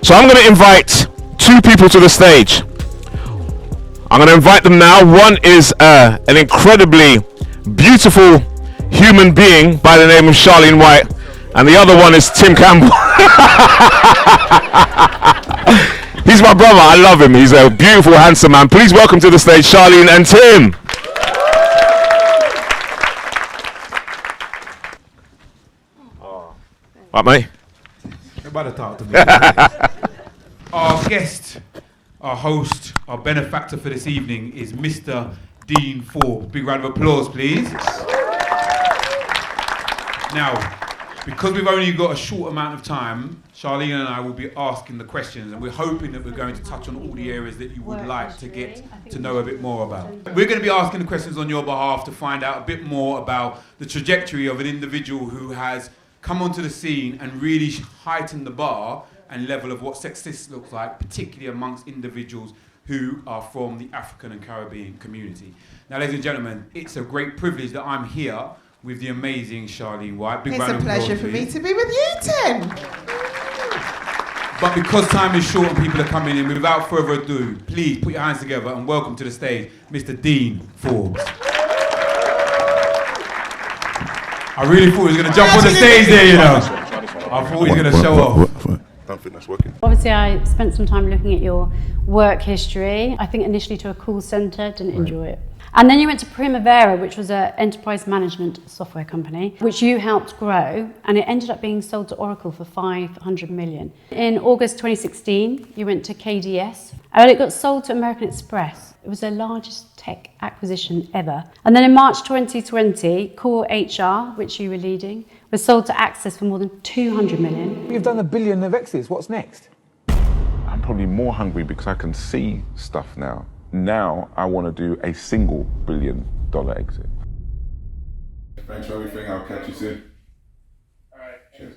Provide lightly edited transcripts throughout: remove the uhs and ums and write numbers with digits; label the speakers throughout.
Speaker 1: So I'm going to invite two people to the stage. I'm going to invite them now. One is an incredibly beautiful human being by the name of Charlene White, and the other one is Tim Campbell. He's my brother. I love him. He's a beautiful, handsome man. Please welcome to the stage Charlene and Tim. Right, mate?
Speaker 2: You're about to talk to me. Our guest, our host, our benefactor for this evening is Mr. Dean Forbes. Big round of applause, please. Now, because we've only got a short amount of time, Charlene and I will be asking the questions, and we're hoping that we're going to touch on all the areas that you would like to get to know a bit more about. We're going to be asking the questions on your behalf to find out a bit more about the trajectory of an individual who has come onto the scene and really heightened the bar and level of what success looks like, particularly amongst individuals who are from the African and Caribbean community. Now, ladies and gentlemen, it's a great privilege that I'm here with the amazing Charlene White. Big round of applause,
Speaker 3: it's a pleasure for me to be with you, Tim.
Speaker 2: But because time is short and people are coming in, without further ado, please put your hands together and welcome to the stage, Mr. Dean Forbes. I really thought he was going to jump on the stage there, you know. I thought he was going to show off.
Speaker 4: I don't think that's working.
Speaker 5: Obviously, I spent some time looking at your work history. I think initially to a call centre, didn't enjoy it. And then you went to Primavera, which was an enterprise management software company, which you helped grow, and it ended up being sold to Oracle for 500 million. In August 2016, you went to KDS, and it got sold to American Express. It was their largest tech acquisition ever. And then in March 2020, Core HR, which you were leading, was sold to Access for more than 200 million.
Speaker 6: You've done $1 billion of exits. What's next?
Speaker 4: I'm probably more hungry because I can see stuff now. Now I want to do a $1 billion exit. Thanks for everything. I'll catch you soon.
Speaker 2: All right.
Speaker 4: Cheers.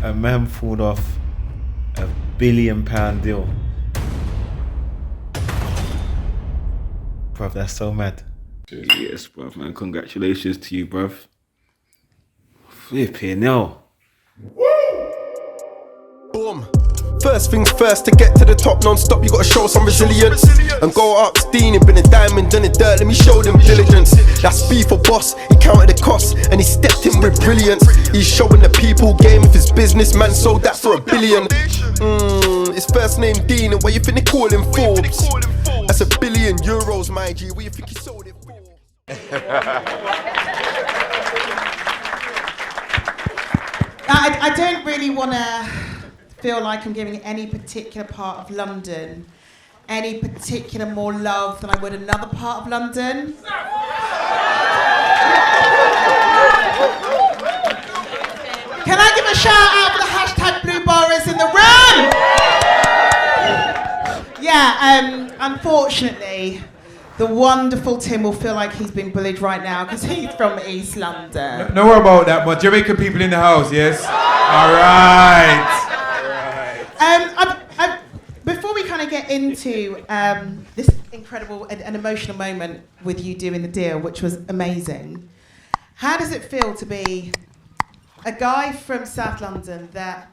Speaker 7: A man pulled off a £1 billion deal. Bruv, that's so mad.
Speaker 4: Cheers.
Speaker 7: Yes, bruv, man. Congratulations to you, bruv. Flipping hell.
Speaker 8: Boom. First things first, to get to the top non-stop, you gotta show some resilience and go up. Dean, been a diamond in the dirt, let me show them diligence. That's B for boss, he counted the cost and he stepped in with brilliance. He's showing the people game of his business, man sold that for $1 billion. His first name Dean, and why you think they call him Forbes? That's €1 billion, my G, where you think he sold it for?
Speaker 3: I don't really want to feel like I'm giving any particular part of London any particular more love than I would another part of London. Can I give a shout out for the hashtag Blue Boroughs in the room? Yeah, unfortunately, the wonderful Tim will feel like he's been bullied right now because he's from East London.
Speaker 2: No worry about that, but Jamaican people in the house, yes? All right.
Speaker 3: Before we kind of get into this incredible and emotional moment with you doing the deal, which was amazing, how does it feel to be a guy from South London that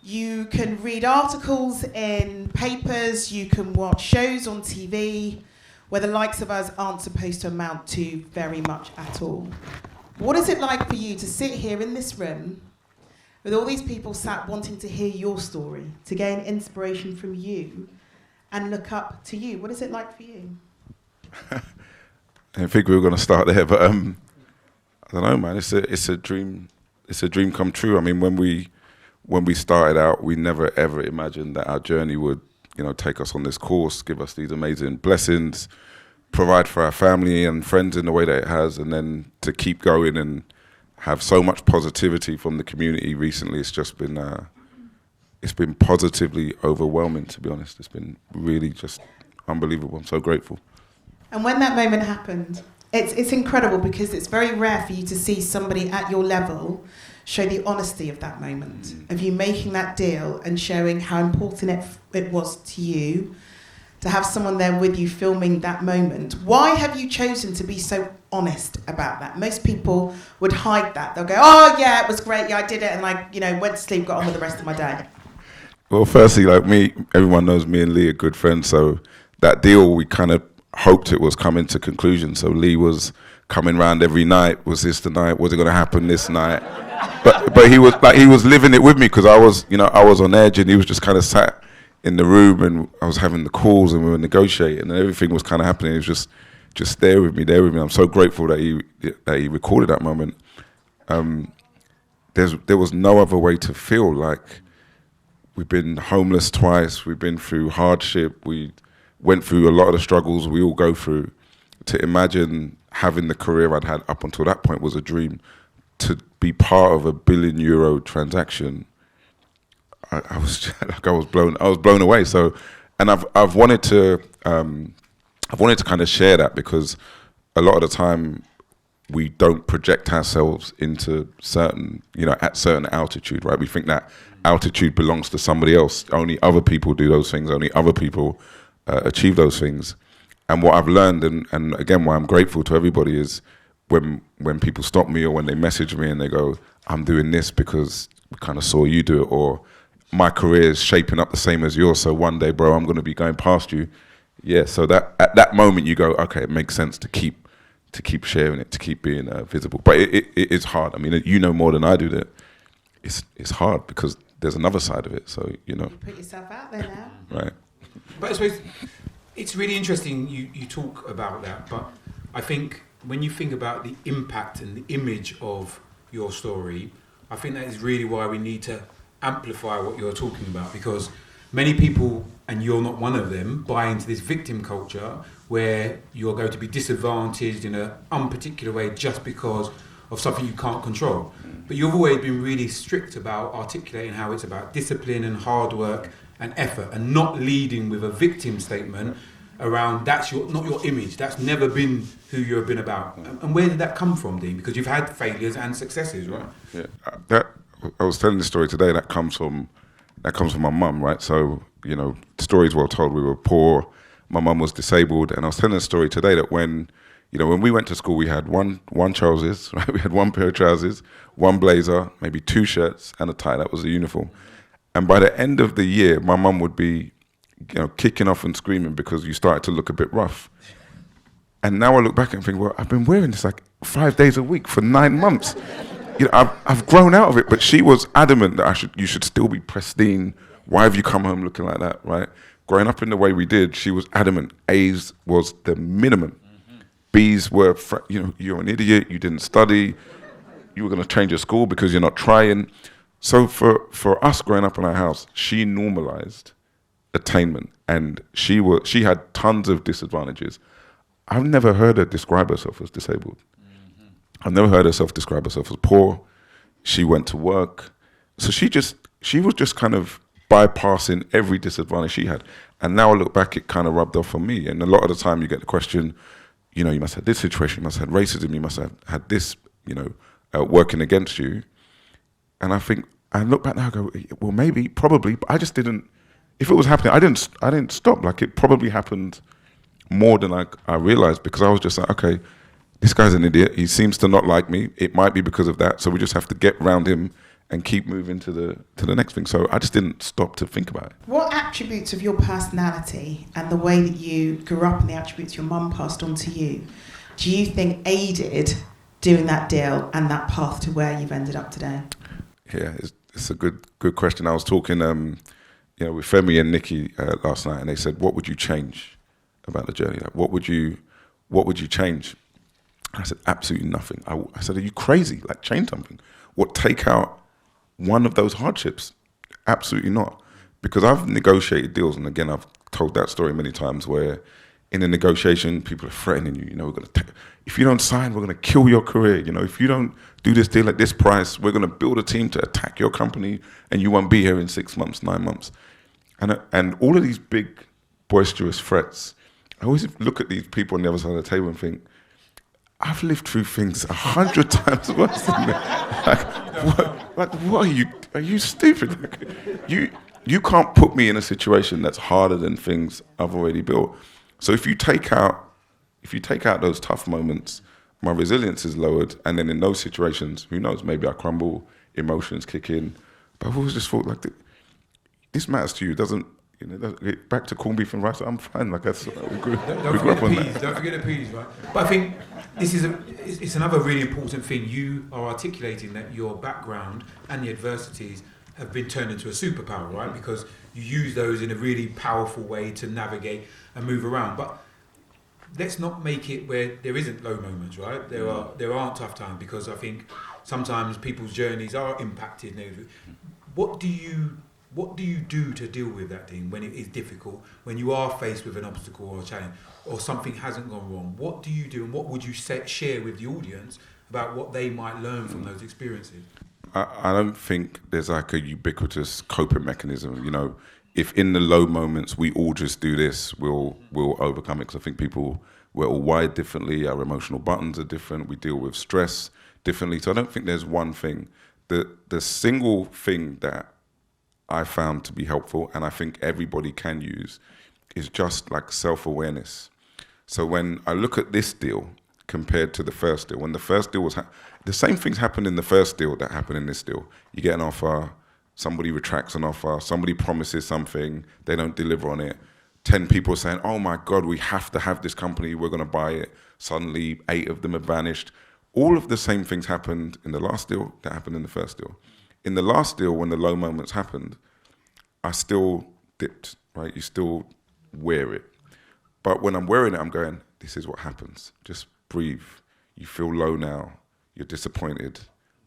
Speaker 3: you can read articles in papers, you can watch shows on TV, where the likes of us aren't supposed to amount to very much at all? What is it like for you to sit here in this room with all these people sat wanting to hear your story, to gain inspiration from you and look up to you? What is it like for you?
Speaker 4: I didn't think we were going to start there, but I don't know, man. It's a dream. It's a dream come true. I mean, when we started out, we never ever imagined that our journey would, take us on this course, give us these amazing blessings, provide for our family and friends in the way that it has, and then to keep going and have so much positivity from the community recently. It's just been it's been positively overwhelming, to be honest. It's been really just unbelievable. I'm so grateful.
Speaker 3: And when that moment happened, it's incredible because it's very rare for you to see somebody at your level show the honesty of that moment, of you making that deal and showing how important it was to you. to have someone there with you filming that moment. Why have you chosen to be so honest about that? Most people would hide that. They'll go, oh yeah, it was great, yeah, I did it, and went to sleep, got on with the rest of my day.
Speaker 4: Well, firstly, like me, everyone knows me and Lee are good friends, so that deal, we kind of hoped it was coming to conclusion. So Lee was coming round every night. Was this the night? Was it going to happen this night? But he was living it with me, because I was on edge, and he was just kind of sat in the room, and I was having the calls, and we were negotiating, and everything was kind of happening. He was just there with me. I'm so grateful that he recorded that moment. There was no other way to feel. Like, we've been homeless twice. We've been through hardship. We went through a lot of the struggles we all go through. To imagine having the career I'd had up until that point was a dream. To be part of a €1 billion transaction, I was blown away. So, and I've wanted to kind of share that, because a lot of the time we don't project ourselves into certain, at certain altitude, right? We think that altitude belongs to somebody else. Only other people do those things. Only other people achieve those things. And what I've learned, and again, why I'm grateful to everybody, is when people stop me, or when they message me and they go, I'm doing this because we kind of saw you do it, or my career is shaping up the same as yours, so one day, bro, I'm going to be going past you. Yeah, so that at that moment you go, okay, it makes sense to keep sharing it, to keep being visible. But it is hard. I mean, you know more than I do that it's hard, because there's another side of it. So you
Speaker 3: put yourself out there now,
Speaker 4: right?
Speaker 2: But I suppose it's really interesting you talk about that. But I think when you think about the impact and the image of your story, I think that is really why we need to amplify what you're talking about, because many people, and you're not one of them, buy into this victim culture where you're going to be disadvantaged in an unparticular way just because of something you can't control. But you've always been really strict about articulating how it's about discipline and hard work and effort, and not leading with a victim statement around that's not your image. That's never been who you've been about. And where did that come from, Dean? Because you've had failures and successes, right?
Speaker 4: Yeah, I was telling this story today. That comes from my mum, right? So the story's well told. We were poor. My mum was disabled, and I was telling a story today that when we went to school, we had one trousers, right? We had one pair of trousers, one blazer, maybe 2 shirts, and a tie. That was the uniform. And by the end of the year, my mum would be, kicking off and screaming because you started to look a bit rough. And now I look back and think, well, I've been wearing this like 5 days a week for 9 months. I've grown out of it, but she was adamant that you should still be pristine. Why have you come home looking like that, right? Growing up in the way we did, she was adamant. A's was the minimum. B's were, you're an idiot, you didn't study, you were going to change your school because you're not trying. So for us growing up in our house, she normalized attainment, and she had tons of disadvantages. I've never heard her describe herself as disabled. I've never heard herself describe herself as poor. She went to work. So she was just kind of bypassing every disadvantage she had. And now I look back, it kind of rubbed off on me. And a lot of the time you get the question, you must have this situation, you must have had racism, you must have had this, working against you. And I look back now and go, well, maybe, probably, but I just didn't, if it was happening, I didn't stop. Like, it probably happened more than I realized, because I was just like, okay, this guy's an idiot. He seems to not like me. It might be because of that. So we just have to get around him and keep moving to the next thing. So I just didn't stop to think about it.
Speaker 3: What attributes of your personality and the way that you grew up and the attributes your mum passed on to you, do you think aided doing that deal and that path to where you've ended up today?
Speaker 4: Yeah, it's a good question. I was talking with Femi and Nikki last night, and they said, what would you change about the journey? Like, what would you change? I said, absolutely nothing. I said, are you crazy? Like, change something. What, take out one of those hardships? Absolutely not. Because I've negotiated deals, and again, I've told that story many times, where in a negotiation, people are threatening you. We're going to if you don't sign, we're going to kill your career. If you don't do this deal at this price, we're going to build a team to attack your company, and you won't be here in 6 months, 9 months. And all of these big, boisterous threats, I always look at these people on the other side of the table and think, I've lived through things 100 times worse than that. What are you stupid? you can't put me in a situation that's harder than things I've already built. So if you take out those tough moments, my resilience is lowered, and then in those situations, who knows, maybe I crumble, emotions kick in. But I've always just thought, like, this matters to you. It doesn't, back to corned beef and rice, I'm fine. Like, that's, we grew up on that.
Speaker 2: Don't forget the peas, right? But I think it's another really important thing. You are articulating that your background and the adversities have been turned into a superpower, right? Because you use those in a really powerful way to navigate and move around. But let's not make it where there isn't low moments, right? There aren't tough times, because I think sometimes people's journeys are impacted negatively. What do you do to deal with that thing when it is difficult, when you are faced with an obstacle or a challenge, or something hasn't gone wrong? What do you do, and what would you share with the audience about what they might learn from those experiences?
Speaker 4: I don't think there's like a ubiquitous coping mechanism. If in the low moments we all just do this, we'll overcome it. Because I think we're all wired differently. Our emotional buttons are different. We deal with stress differently. So I don't think there's one thing. The single thing that I found to be helpful, and I think everybody can use, is just like self-awareness. So when I look at this deal compared to the first deal, when the first deal was, the same things happened in the first deal that happened in this deal. You get an offer, somebody retracts an offer, somebody promises something, they don't deliver on it. 10 people are saying, oh my God, we have to have this company, we're gonna buy it. Suddenly 8 of them have vanished. All of the same things happened in the last deal that happened in the first deal. In the last deal, when the low moments happened, I still dipped, right? You still wear it. But when I'm wearing it, I'm going, this is what happens. Just breathe. You feel low now. You're disappointed.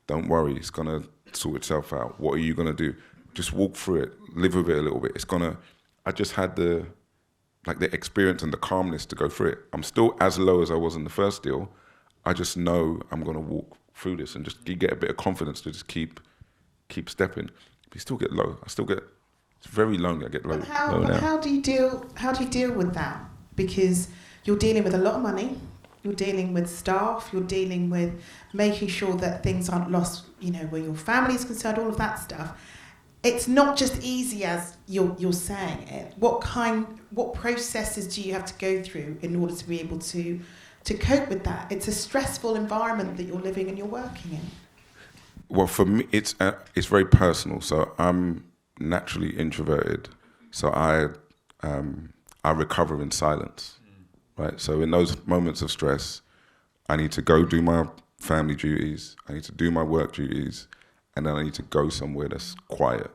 Speaker 4: Don't worry, it's gonna sort itself out. What are you gonna do? Just walk through it, live with it a little bit. I just had the experience and the calmness to go through it. I'm still as low as I was in the first deal. I just know I'm gonna walk through this and just get a bit of confidence to just keep stepping. But you still get low. It's very lonely. I get low.
Speaker 3: How do you deal with that? Because you're dealing with a lot of money. You're dealing with staff, you're dealing with making sure that things aren't lost, where your family is concerned, all of that stuff. It's not just easy as you're saying it. What processes do you have to go through in order to be able to cope with that? It's a stressful environment that you're living and you're working in.
Speaker 4: Well, for me, it's very personal. So I'm naturally introverted. So I recover in silence. Right, so in those moments of stress, I need to go do my family duties, I need to do my work duties, and then I need to go somewhere that's quiet,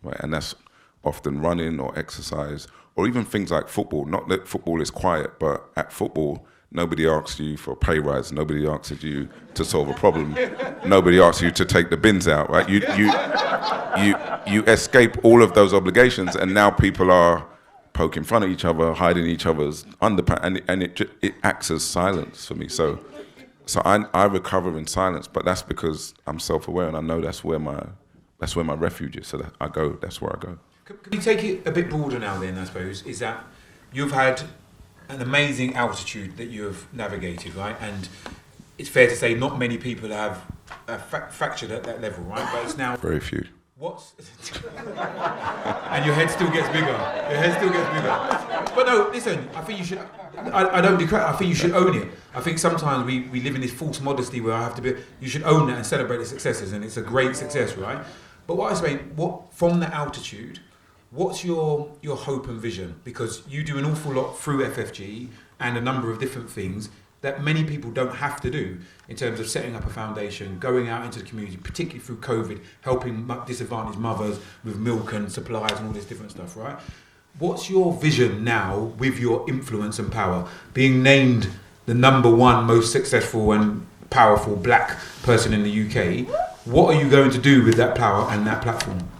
Speaker 4: right? And that's often running or exercise, or even things like football. Not that football is quiet, but at football, nobody asks you for a pay rise, nobody asks you to solve a problem, nobody asks you to take the bins out, right? You escape all of those obligations, and now people are poking fun at each other, hiding each other's underpants, and it acts as silence for me. So I recover in silence, but that's because I'm self-aware and I know that's where my refuge is. So that's where I go.
Speaker 2: Can we take it a bit broader now then, I suppose, is that you've had an amazing altitude that you have navigated, right? And it's fair to say not many people have fractured at that level, right? But it's now...
Speaker 4: Very few.
Speaker 2: And your head still gets bigger. But no, listen, I think you should... I don't declare, I think you should own it. I think sometimes we live in this false modesty where I have to be... You should own that and celebrate the successes, and it's a great success, right? But what I say, from the altitude, what's your hope and vision? Because you do an awful lot through FFG and a number of different things that many people don't have to do in terms of setting up a foundation, going out into the community, particularly through COVID, helping disadvantaged mothers with milk and supplies and all this different stuff, right? What's your vision now with your influence and power? Being named the #1 most successful and powerful black person in the UK, what are you going to do with that power and that platform?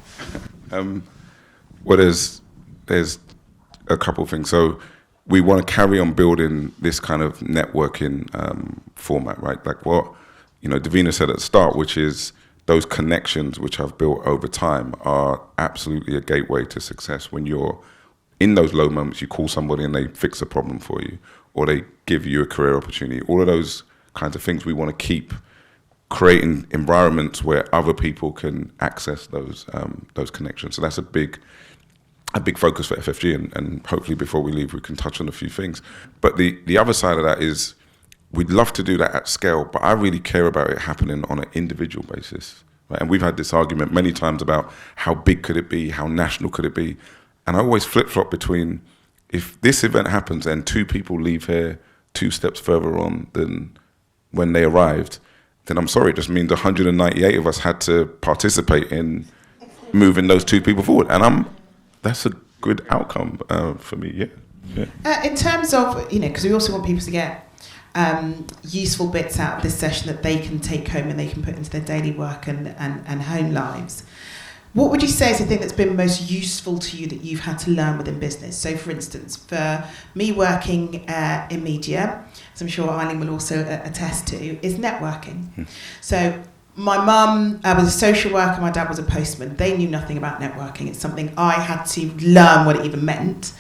Speaker 4: Well, there's a couple of things. So we want to carry on building this kind of networking format, right? Like what, Davina said at the start, which is those connections which I've built over time are absolutely a gateway to success. When you're in those low moments, you call somebody and they fix a problem for you, or they give you a career opportunity. All of those kinds of things we want to keep creating environments where other people can access those connections. So that's a big focus for FFG, and hopefully before we leave we can touch on a few things. But the other side of that is we'd love to do that at scale, but I really care about it happening on an individual basis. Right? And we've had this argument many times about how big could it be, how national could it be, and I always flip-flop between, if this event happens and 2 people leave here 2 steps further on than when they arrived, then I'm sorry, it just means 198 of us had to participate in moving those 2 people forward. And that's a good outcome for me, yeah.
Speaker 3: In terms of, because we also want people to get useful bits out of this session that they can take home and they can put into their daily work and home lives. What would you say is the thing that's been most useful to you that you've had to learn within business? So, for instance, for me working in media, as I'm sure Eileen will also attest to, is networking. So my mum was a social worker, my dad was a postman. They knew nothing about networking. It's something I had to learn what it even meant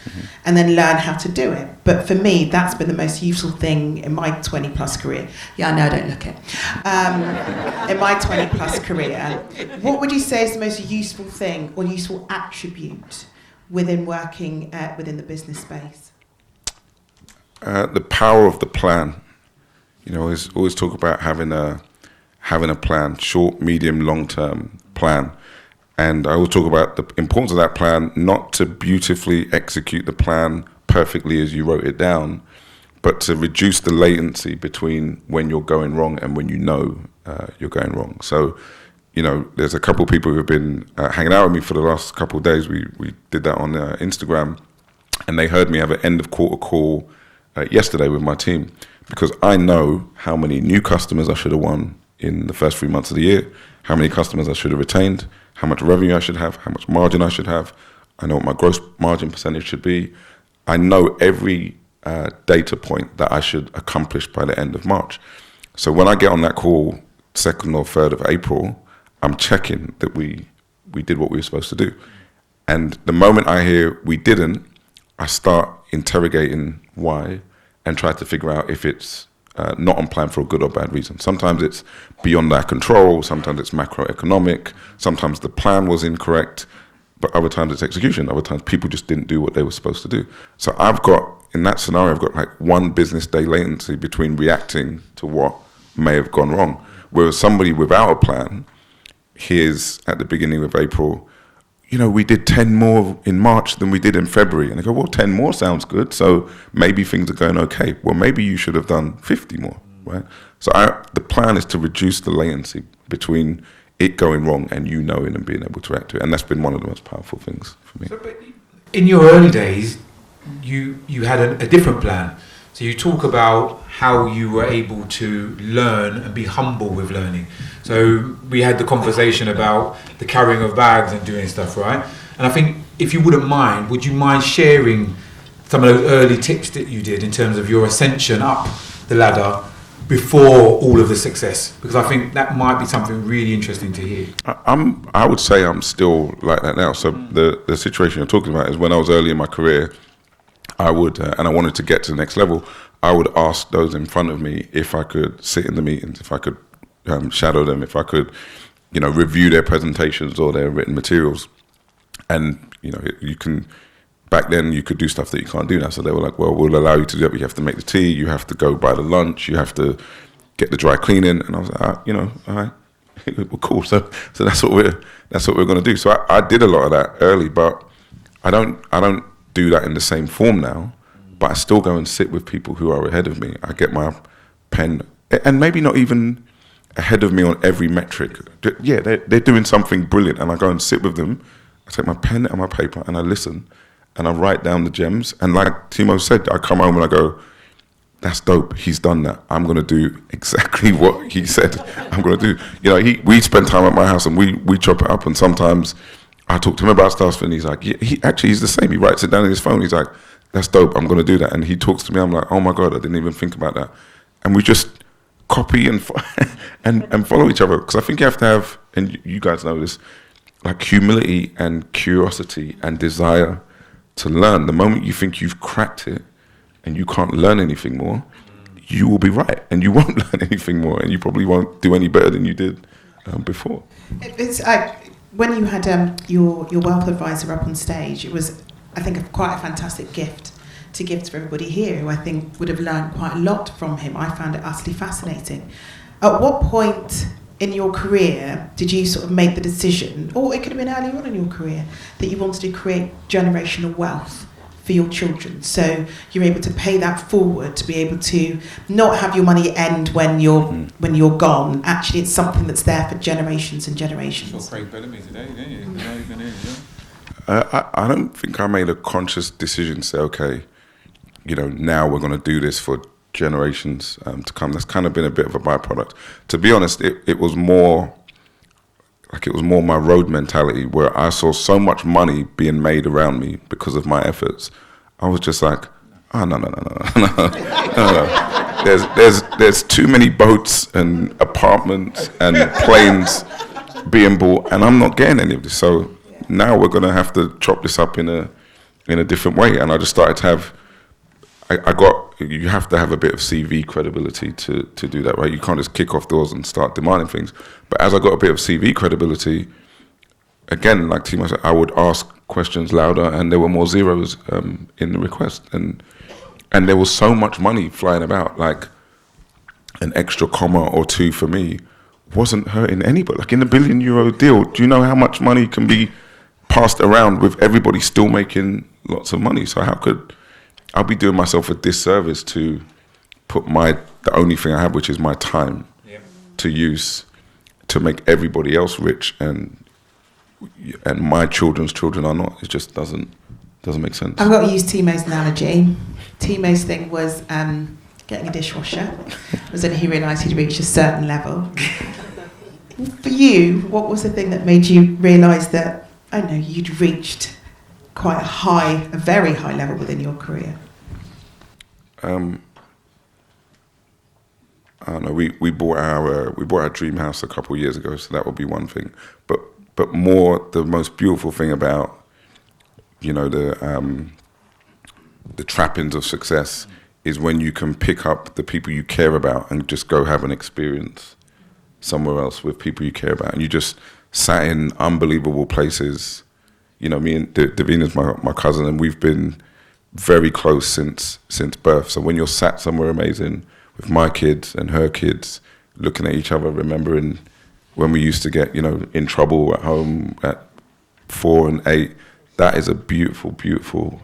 Speaker 3: and then learn how to do it. But for me, that's been the most useful thing in my 20-plus career. Yeah, I know, don't look it. In my 20-plus career, what would you say is the most useful thing or useful attribute within working within the business space?
Speaker 4: The power of the plan. Always talk about having a plan, short, medium, long-term plan. And I always talk about the importance of that plan, not to beautifully execute the plan perfectly as you wrote it down, but to reduce the latency between when you're going wrong and when you're going wrong. So, there's a couple of people who have been hanging out with me for the last couple of days. We did that on Instagram, and they heard me have an end of quarter call yesterday with my team, because I know how many new customers I should have won in the first 3 months of the year, how many customers I should have retained, how much revenue I should have, how much margin I should have. I know what my gross margin percentage should be. I know every data point that I should accomplish by the end of March. So when I get on that call 2nd or 3rd of April, I'm checking that we did what we were supposed to do. And the moment I hear we didn't, I start interrogating why and try to figure out if it's not on plan for a good or bad reason. Sometimes it's beyond our control, sometimes it's macroeconomic, sometimes the plan was incorrect, but other times it's execution, other times people just didn't do what they were supposed to do. So in that scenario, I've got like 1 business day latency between reacting to what may have gone wrong. Whereas somebody without a plan hears at the beginning of April, we did 10 more in March than we did in February. And they go, well, 10 more sounds good, so maybe things are going okay. Well, maybe you should have done 50 more, right? So the plan is to reduce the latency between it going wrong and you knowing and being able to react to it. And that's been one of the most powerful things for me.
Speaker 2: So, but in your early days, you had a different plan. So you talk about how you were able to learn and be humble with learning. So we had the conversation about the carrying of bags and doing stuff, right? And I think if you wouldn't mind, would you mind sharing some of those early tips that you did in terms of your ascension up the ladder before all of the success? Because I think that might be something really interesting to hear.
Speaker 4: I would say I'm still like that now. So the situation you're talking about is when I was early in my career, I would, and I wanted to get to the next level, I would ask those in front of me if I could sit in the meetings, if I could shadow them, if I could, review their presentations or their written materials. And, back then you could do stuff that you can't do now. So they were like, well, we'll allow you to do it, but you have to make the tea, you have to go buy the lunch, you have to get the dry cleaning. And I was like, all right, well, cool. So that's what we're going to do. So I did a lot of that early, but I don't do that in the same form now, but I still go and sit with people who are ahead of me. I get my pen, and maybe not even ahead of me on every metric. Yeah, they're doing something brilliant, and I go and sit with them. I take my pen and my paper, and I listen, and I write down the gems. And like Timo said, I come home and I go, that's dope, he's done that. I'm going to do exactly what he said I'm going to do. We spend time at my house, and we chop it up, and sometimes I talk to him about stuff, and he's like, he's the same. He writes it down on his phone. He's like, that's dope, I'm going to do that. And he talks to me, I'm like, oh my God, I didn't even think about that. And we just copy and follow each other. Because I think you have to have, and you guys know this, like humility and curiosity and desire to learn. The moment you think you've cracked it and you can't learn anything more, you will be right, and you won't learn anything more, and you probably won't do any better than you did before.
Speaker 3: It's when you had your wealth advisor up on stage, it was, I think, quite a fantastic gift to give to everybody here, who I think would have learned quite a lot from him. I found it utterly fascinating. At what point in your career did you sort of make the decision, or it could have been earlier on in your career, that you wanted to create generational wealth for your children, so you're able to pay that forward, to be able to not have your money end when you're gone? Actually, it's something that's there for generations and generations.
Speaker 2: Craig Bellamy today, didn't you?
Speaker 4: I don't think I made a conscious decision to say, okay, now we're going to do this for generations to come. That's kind of been a bit of a byproduct. To be honest, it was more my road mentality, where I saw so much money being made around me because of my efforts. I was just like, oh, no. There's too many boats and apartments and planes being bought, and I'm not getting any of this. So now we're going to have to chop this up in a different way. And I just started to have, you have to have a bit of CV credibility to do that, right? You can't just kick off doors and start demanding things. But as I got a bit of CV credibility, again, like Timo said, I would ask questions louder, and there were more zeros in the request. And there was so much money flying about, like an extra comma or two for me wasn't hurting anybody. Like in the €1 billion deal, do you know how much money can be passed around with everybody still making lots of money? So how could I'll be doing myself a disservice to put the only thing I have, which is my time, to use to make everybody else rich, and my children's children are not. It just doesn't make sense.
Speaker 3: I've got to use Timo's analogy. Timo's thing was getting a dishwasher. It was until he realised he'd reached a certain level. For you, what was the thing that made you realise that, I don't know, you'd reached quite a very high level within your career?
Speaker 4: I don't know. We bought our dream house a couple of years ago, so that would be one thing. But more, the most beautiful thing about the trappings of success is when you can pick up the people you care about and just go have an experience somewhere else with people you care about, and you just sat in unbelievable places. Me and Davina's my cousin, and we've been very close since birth. So when you're sat somewhere amazing with my kids and her kids, looking at each other, remembering when we used to get, in trouble at home at 4 and 8, that is a beautiful, beautiful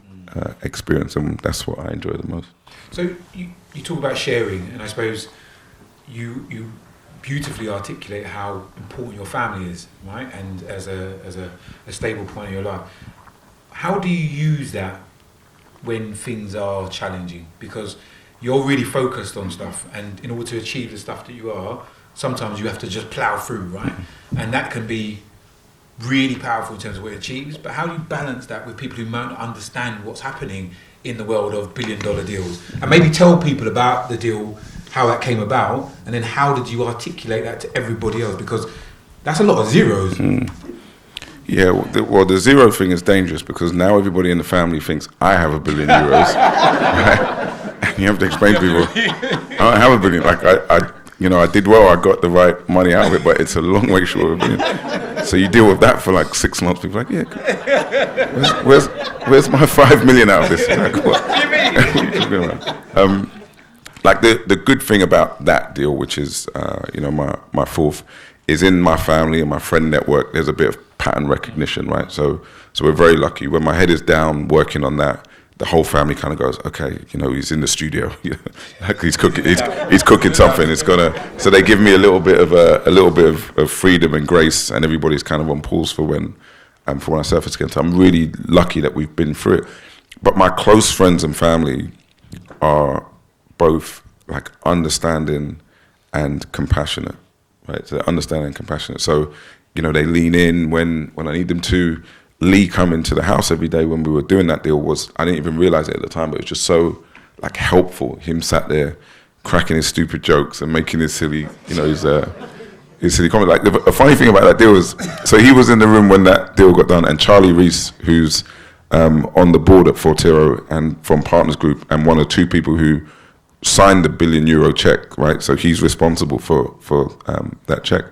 Speaker 4: experience, and that's what I enjoy the most.
Speaker 2: So you talk about sharing, and I suppose you beautifully articulate how important your family is, right? And as a stable point in your life. How do you use that when things are challenging? Because you're really focused on stuff, and in order to achieve the stuff that you are, sometimes you have to just plow through, right? And that can be really powerful in terms of what it achieves, but how do you balance that with people who might not understand what's happening in the world of $1 billion deals? And maybe tell people about the deal, how that came about, and then how did you articulate that to everybody else? Because that's a lot of zeros.
Speaker 4: Yeah, well, the zero thing is dangerous, because now everybody in the family thinks I have €1 billion. Right? And you have to explain to people, I don't have $1 billion. Like I did well, I got the right money out of it, but it's a long way short of $1 billion. So you deal with that for like 6 months. People are like, yeah, where's my 5 million out of this? Like, what? Like the good thing about that deal, which is my fourth, is in my family and my friend network, there's a bit of pattern recognition, right? So we're very lucky. When my head is down working on that, the whole family kind of goes, okay, he's in the studio, like he's cooking, he's cooking something. It's so they give me a little bit of freedom and grace, and everybody's kind of on pause for when I surface again. So I'm really lucky that we've been through it. But my close friends and family are both like understanding and compassionate, right? So understanding and compassionate. So, they lean in when I need them to. Lee coming to the house every day when we were doing that deal I didn't even realize it at the time, but it was just so like helpful. Him sat there cracking his stupid jokes and making his silly, his silly comment. Like the funny thing about that deal is, so he was in the room when that deal got done, and Charlie Reese, who's on the board at Fortero and from Partners Group, and one or two people who signed the €1 billion check, right? So he's responsible for that check.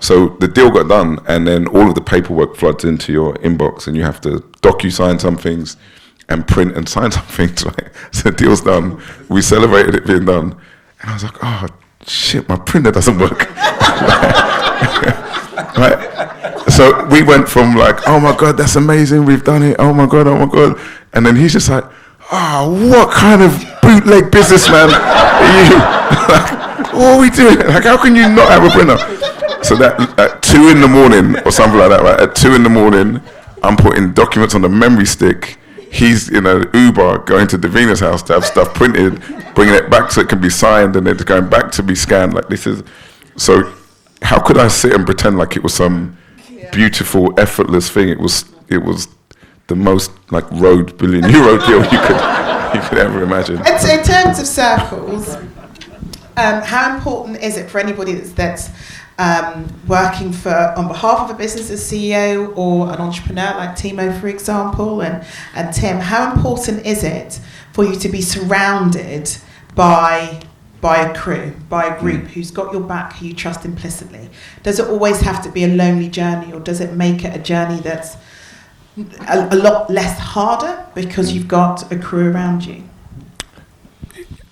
Speaker 4: So the deal got done, and then all of the paperwork floods into your inbox, and you have to docu-sign some things and print and sign some things, right? So the deal's done. We celebrated it being done, and I was like, oh shit, my printer doesn't work. Right? So we went from like, oh my God, that's amazing, we've done it, oh my God. And then he's just like, oh, what kind of bootleg businessman are you? Like, what are we doing? Like, how can you not have a printer? So that at 2 a.m. or something like that, right? At 2 a.m, I'm putting documents on the memory stick. He's in an Uber going to Davina's house to have stuff printed, bringing it back so it can be signed, and then it's going back to be scanned. Like, this is, so how could I sit and pretend like it was some beautiful, effortless thing? It was the most like road €1 billion deal you could ever imagine.
Speaker 3: And so in terms of circles, how important is it for anybody that's working on behalf of a business as CEO or an entrepreneur like Timo, for example, and Tim, how important is it for you to be surrounded by a crew, by a group who's got your back, who you trust implicitly? Does it always have to be a lonely journey, or does it make it a journey that's a lot less harder because you've got a crew around you?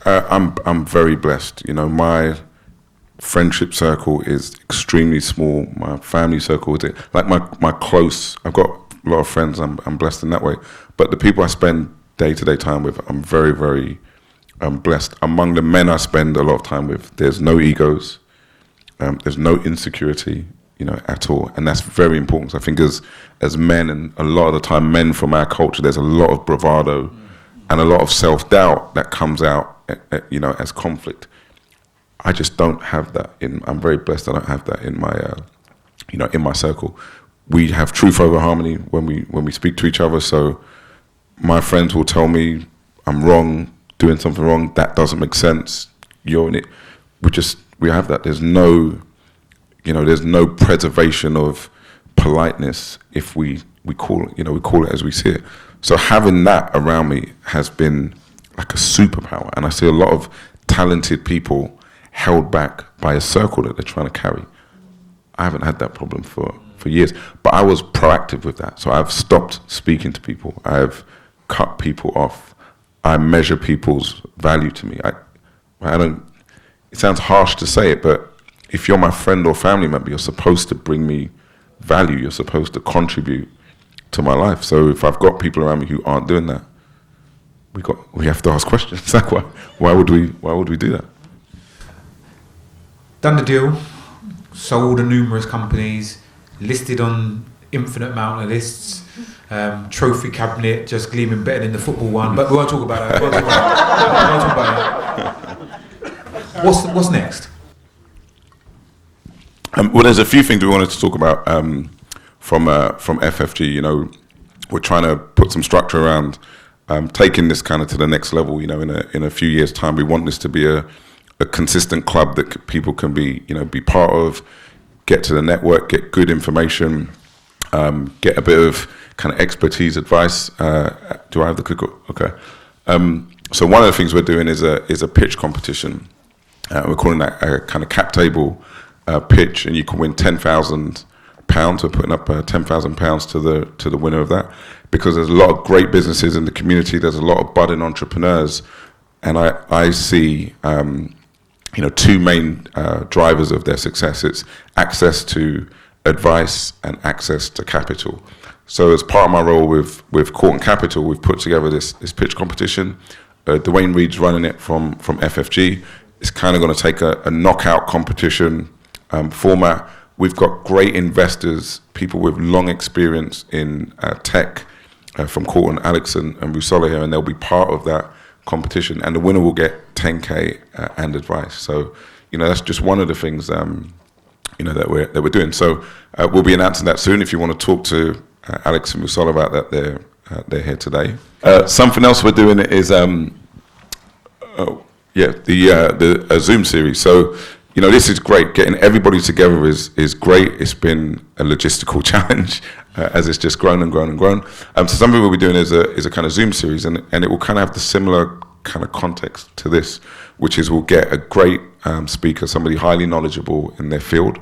Speaker 4: I'm very blessed. You know, my friendship circle is extremely small. My family circle is like my close. I've got a lot of friends. I'm blessed in that way. But the people I spend day-to-day time with, I'm very, very blessed. Among the men I spend a lot of time with, there's no egos. There's no insecurity, you know, at all, and that's very important. So I think as men, and a lot of the time men from our culture, there's a lot of bravado and a lot of self-doubt that comes out, you know, as conflict. I just don't have that I'm very blessed I don't have that in my, you know, in my circle. We have truth over harmony when we speak to each other. So my friends will tell me I'm wrong, doing something wrong, that doesn't make sense, you're in it. We have that. There's no preservation of politeness if we call it as we see it. So having that around me has been like a superpower, and I see a lot of talented people held back by a circle that they're trying to carry. I haven't had that problem for years, but I was proactive with that. So I've stopped speaking to people. I've cut people off. I measure people's value to me. I don't. It sounds harsh to say it, but if you're my friend or family member, you're supposed to bring me value. You're supposed to contribute to my life. So if I've got people around me who aren't doing that, we have to ask questions. Like, why would we do that?
Speaker 2: Done the deal, sold to numerous companies, listed on infinite amount of lists, trophy cabinet just gleaming better than the football one, but we won't talk about that. What's next?
Speaker 4: Well, there's a few things we wanted to talk about from FFG. You know, we're trying to put some structure around taking this kind of to the next level. You know, in a few years' time, we want this to be a consistent club that people can be part of, get to the network, get good information, get a bit of kind of expertise, advice. Do I have the clicker? Okay. So one of the things we're doing is a pitch competition. We're calling that a kind of cap table pitch, and you can win £10,000. We're putting up £10,000 to the winner of that, because there's a lot of great businesses in the community. There's a lot of budding entrepreneurs, and I see two main drivers of their success. It's access to advice and access to capital. So as part of my role with Court and Capital, we've put together this pitch competition. Dwayne Reed's running it from FFG. It's kind of going to take a knockout competition format. We've got great investors, people with long experience in tech from Court and Alex and Russola here, and they'll be part of that competition. And the winner will get 10K and advice. So, that's just one of the things that we're doing. So we'll be announcing that soon. If you want to talk to Alex and Russola about that, they're here today. Something else we're doing is the Zoom series. So, this is great. Getting everybody together is great. It's been a logistical challenge as it's just grown and grown and grown. So something we'll be doing is a kind of Zoom series, and it will kind of have the similar kind of context to this, which is we'll get a great speaker, somebody highly knowledgeable in their field.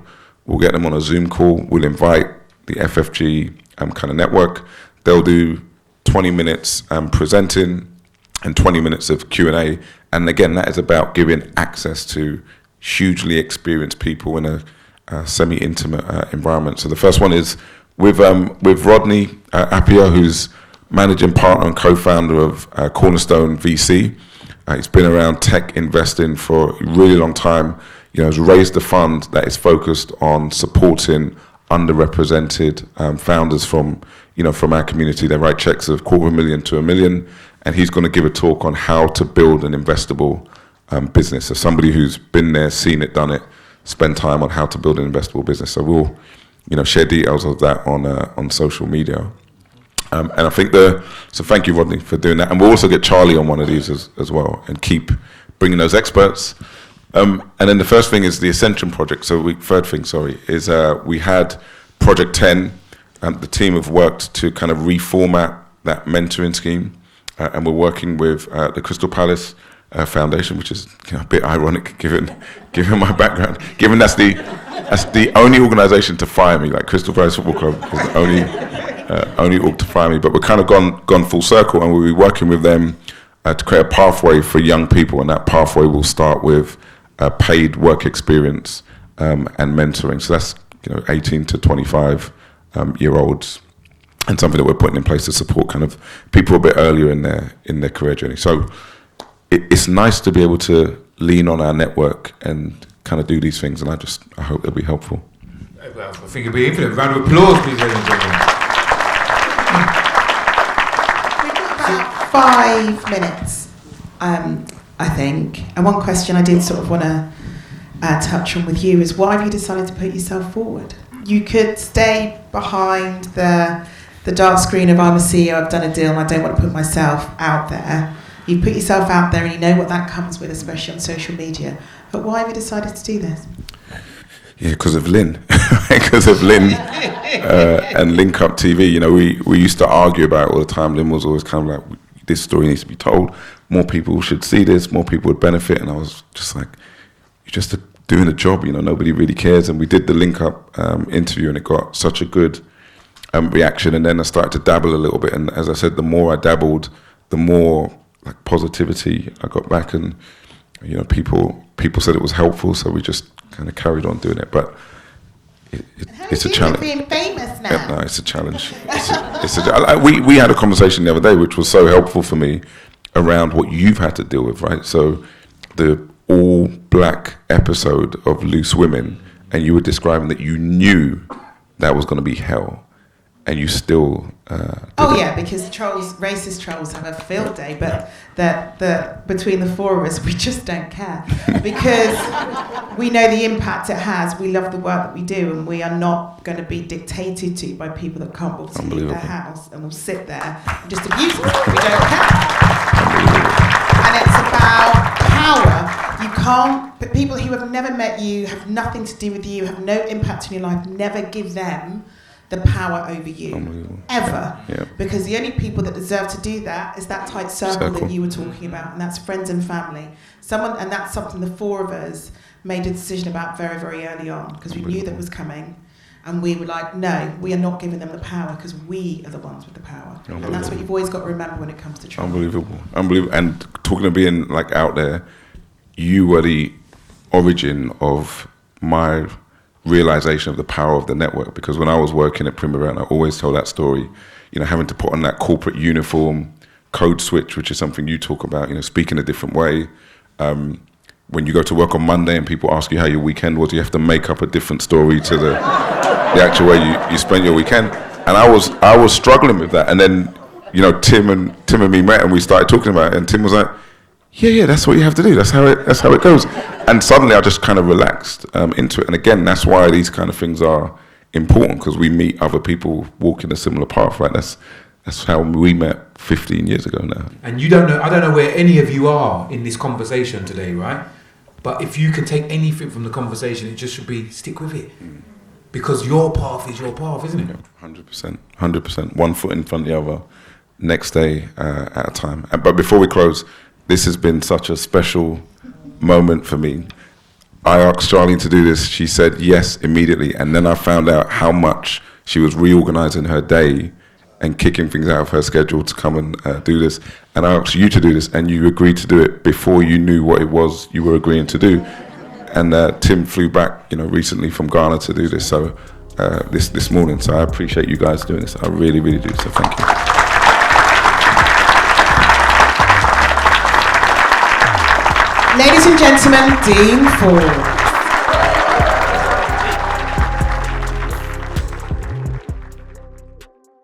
Speaker 4: We'll get them on a Zoom call. We'll invite the FFG kind of network. They'll do 20 minutes presenting and 20 minutes of Q&A. And again, that is about giving access to hugely experienced people in a semi-intimate environment. So the first one is with Rodney Appiah, who's managing partner and co-founder of Cornerstone VC. He's been around tech investing for a really long time. Has raised a fund that is focused on supporting underrepresented founders from our community. They write checks of $250,000 to $1 million, and he's going to give a talk on how to build an investable business. So somebody who's been there, seen it, done it, spend time on how to build an investable business. So we'll share details of that on social media. And I think so thank you, Rodney, for doing that. And we'll also get Charlie on one of these as well, and keep bringing those experts. And then the first thing is the Ascension Project. Third thing, is we had Project 10. The team have worked to kind of reformat that mentoring scheme. And we're working with the Crystal Palace Foundation, which is a bit ironic given my background. Given that's the only organisation to fire me, like Crystal Palace Football Club is the only org to fire me. But we're kind of gone full circle, and we'll be working with them to create a pathway for young people, and that pathway will start with paid work experience and mentoring. So that's 18 to 25 year olds, and something that we're putting in place to support kind of people a bit earlier in their career journey. So it's nice to be able to lean on our network and kind of do these things, and I hope they'll be helpful.
Speaker 2: Well, I think it'll be infinite. Round of applause, please, ladies and gentlemen.
Speaker 3: We've got about 5 minutes, I think. And one question I did sort of want to touch on with you is, why have you decided to put yourself forward? You could stay behind the dark screen of I'm a CEO, I've done a deal, and I don't want to put myself out there. You put yourself out there, and you know what that comes with, especially on social media. But why have you decided to do this?
Speaker 4: Yeah, because of Lynn. Because of Lynn and Link Up TV. We used to argue about it all the time. Lynn was always kind of like, this story needs to be told. More people should see this. More people would benefit. And I was just like, you're just doing a job. Nobody really cares. And we did the Link Up interview, and it got such a good reaction. And then I started to dabble a little bit. And as I said, the more I dabbled, the more like positivity I got back. And people said it was helpful. So we just kind of carried on doing it. But it's a challenge.
Speaker 3: Being famous now.
Speaker 4: Yeah, no, it's a challenge. We had a conversation the other day, which was so helpful for me, around what you've had to deal with, right? So the all-black episode of Loose Women, and you were describing that you knew that was going to be hell, and you still
Speaker 3: yeah, because racist trolls have a field day, but that between the four of us, we just don't care, because we know the impact it has. We love the work that we do, and we are not going to be dictated to by people that can't bother to leave their house, and will sit there and just abuse us. We don't care. And it's about power. You can't, but people who have never met you, have nothing to do with you, have no impact on your life, never give them the power over you, ever. Yeah. Because the only people that deserve to do that is that tight circle that you were talking about, and that's friends and family. And that's something the four of us made a decision about very, very early on, because we knew that was coming, and we were like, no, we are not giving them the power, because we are the ones with the power. And that's what you've always got to remember when it comes to trauma.
Speaker 4: Unbelievable. And talking of being like out there, you were the origin of my realization of the power of the network, because when I was working at Primavera, and I always tell that story, having to put on that corporate uniform, code switch, which is something you talk about, speaking a different way. When you go to work on Monday and people ask you how your weekend was, you have to make up a different story to the actual way you spent your weekend. And I was struggling with that. And then, Tim and me met, and we started talking about it, and Tim was like, yeah, that's what you have to do. That's how it goes. And suddenly I just kind of relaxed into it. And again, that's why these kind of things are important, because we meet other people walking a similar path, right? That's how we met 15 years ago now.
Speaker 2: And I don't know where any of you are in this conversation today, right? But if you can take anything from the conversation, it just should be stick with it. Because your path is your path, isn't it? 100%. One foot in front of the other, next day at a time. But before we close,
Speaker 4: this has been such a special moment for me. I asked Charlene to do this. She said yes immediately. And then I found out how much she was reorganizing her day and kicking things out of her schedule to come and do this. And I asked you to do this, and you agreed to do it before you knew what it was you were agreeing to do. And Tim flew back, recently from Ghana to do this. So this morning. So I appreciate you guys doing this. I really, really do. So thank you.
Speaker 3: Ladies and gentlemen, Dean Forbes.